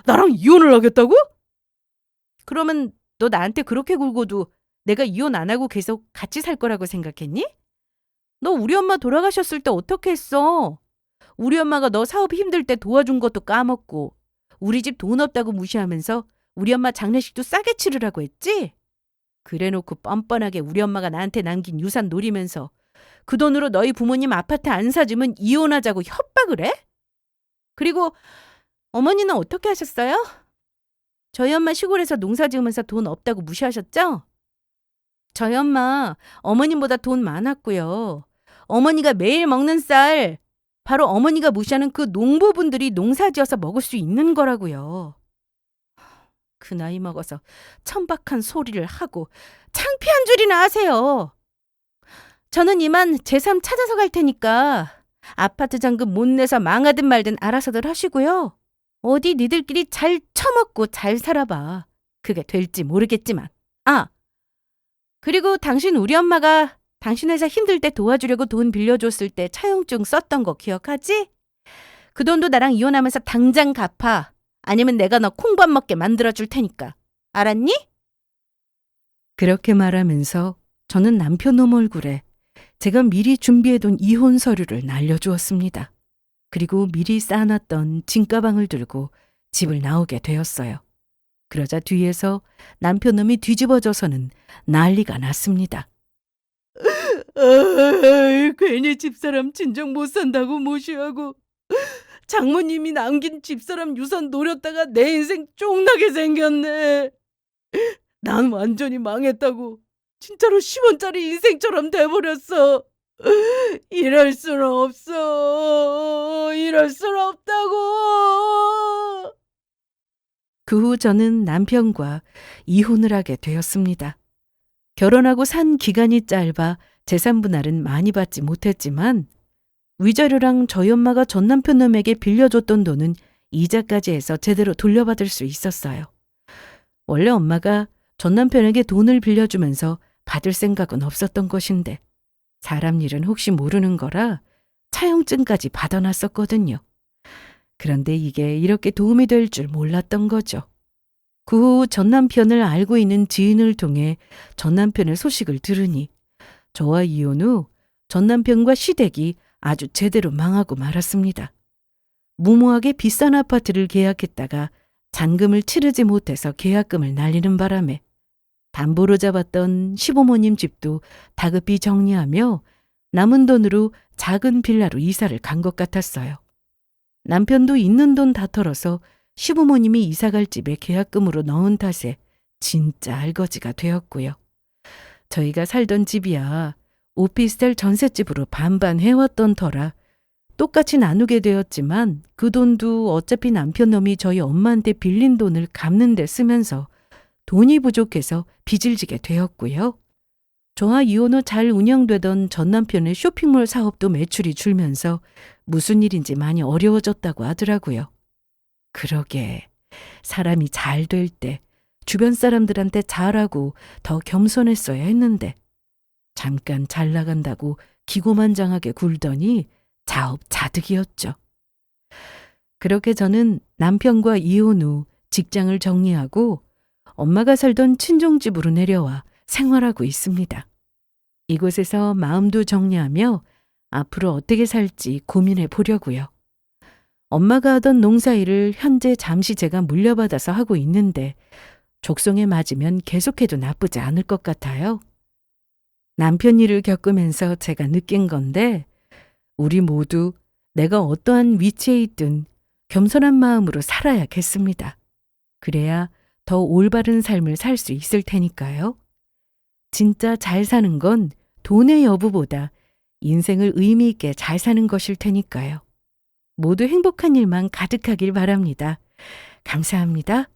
나랑 이혼을 하겠다고? 그러면 너 나한테 그렇게 굴고도 내가 이혼 안 하고 계속 같이 살 거라고 생각했니? 너 우리 엄마 돌아가셨을 때 어떻게 했어? 우리 엄마가 너 사업 힘들 때 도와준 것도 까먹고, 우리 집 돈 없다고 무시하면서 우리 엄마 장례식도 싸게 치르라고 했지? 그래놓고 뻔뻔하게 우리 엄마가 나한테 남긴 유산 노리면서 그 돈으로 너희 부모님 아파트 안 사주면 이혼하자고 협박을 해? 그리고 어머니는 어떻게 하셨어요? 저희 엄마 시골에서 농사 지으면서 돈 없다고 무시하셨죠? 저희 엄마 어머님보다 돈 많았고요. 어머니가 매일 먹는 쌀, 바로 어머니가 무시하는 그 농부분들이 농사 지어서 먹을 수 있는 거라고요. 그 나이 먹어서 천박한 소리를 하고 창피한 줄이나 아세요. 저는 이만 제 삶 찾아서 갈 테니까 아파트 잔금 못 내서 망하든 말든 알아서들 하시고요. 어디 니들끼리 잘 처먹고 잘 살아봐. 그게 될지 모르겠지만. 아, 그리고 당신 우리 엄마가 당신 회사 힘들 때 도와주려고 돈 빌려줬을 때 차용증 썼던 거 기억하지? 그 돈도 나랑 이혼하면서 당장 갚아. 아니면 내가 너 콩밥 먹게 만들어줄 테니까. 알았니? 그렇게 말하면서 저는 남편 놈 얼굴에 제가 미리 준비해둔 이혼 서류를 날려주었습니다. 그리고 미리 쌓아놨던 짐가방을 들고 집을 나오게 되었어요. 그러자 뒤에서 남편 놈이 뒤집어져서는 난리가 났습니다. 괜히 집사람 친정 못 산다고 무시하고 장모님이 남긴 집사람 유산 노렸다가 내 인생 쫑나게 생겼네. 난 완전히 망했다고. 진짜로 10원짜리 인생처럼 돼버렸어. 이럴 순 없어. 이럴 순 없다고. 그 후 저는 남편과 이혼을 하게 되었습니다. 결혼하고 산 기간이 짧아 재산 분할은 많이 받지 못했지만 위자료랑 저희 엄마가 전 남편 놈에게 빌려줬던 돈은 이자까지 해서 제대로 돌려받을 수 있었어요. 원래 엄마가 전 남편에게 돈을 빌려주면서 받을 생각은 없었던 것인데 사람 일은 혹시 모르는 거라 차용증까지 받아놨었거든요. 그런데 이게 이렇게 도움이 될 줄 몰랐던 거죠. 그 후 전 남편을 알고 있는 지인을 통해 전 남편의 소식을 들으니 저와 이혼 후 전 남편과 시댁이 아주 제대로 망하고 말았습니다. 무모하게 비싼 아파트를 계약했다가 잔금을 치르지 못해서 계약금을 날리는 바람에 담보로 잡았던 시부모님 집도 다급히 정리하며 남은 돈으로 작은 빌라로 이사를 간 것 같았어요. 남편도 있는 돈 다 털어서 시부모님이 이사갈 집에 계약금으로 넣은 탓에 진짜 알거지가 되었고요. 저희가 살던 집이야 오피스텔 전셋집으로 반반 해왔던 터라 똑같이 나누게 되었지만 그 돈도 어차피 남편 놈이 저희 엄마한테 빌린 돈을 갚는 데 쓰면서 돈이 부족해서 빚을 지게 되었고요. 저와 이혼 후 잘 운영되던 전 남편의 쇼핑몰 사업도 매출이 줄면서 무슨 일인지 많이 어려워졌다고 하더라고요. 그러게 사람이 잘 될 때 주변 사람들한테 잘하고 더 겸손했어야 했는데 잠깐 잘 나간다고 기고만장하게 굴더니 자업자득이었죠. 그렇게 저는 남편과 이혼 후 직장을 정리하고 엄마가 살던 친정집으로 내려와 생활하고 있습니다. 이곳에서 마음도 정리하며 앞으로 어떻게 살지 고민해 보려고요. 엄마가 하던 농사일을 현재 잠시 제가 물려받아서 하고 있는데 족송에 맞으면 계속해도 나쁘지 않을 것 같아요. 남편 일을 겪으면서 제가 느낀 건데 우리 모두 내가 어떠한 위치에 있든 겸손한 마음으로 살아야겠습니다. 그래야 더 올바른 삶을 살 수 있을 테니까요. 진짜 잘 사는 건 돈의 여부보다 인생을 의미 있게 잘 사는 것일 테니까요. 모두 행복한 일만 가득하길 바랍니다. 감사합니다.